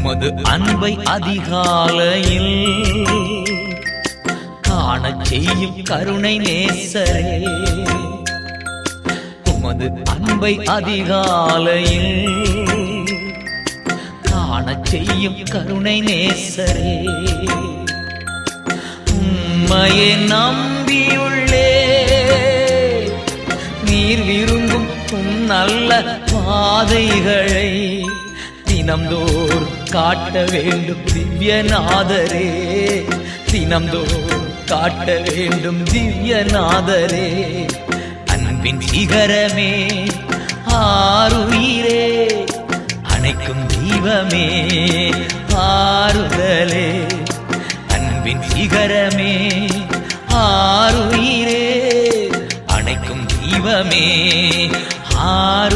உமது அன்பை அதிகாலையில் காணச் செய்யும் கருணை நேசரே. உமது அன்பை அதிகாலையில் காணச் செய்யும் கருணை நேசரே. உம்மையே நம்பியுள்ளே நீர் விரும்பும் நல்ல பாதைகளை தினம்தோறும் காட்ட வேண்டும் திவ்யநாதரே. தினம்தோறும் காட்ட வேண்டும் திவ்யநாதரே. அன்பின் சிகரமே ஆருயிரே, அணைக்கும் தெய்வமே ஆறுதலே. அன்பின் சிகரமே ஆருயிரே, அணைக்கும் தெய்வமே ஆறு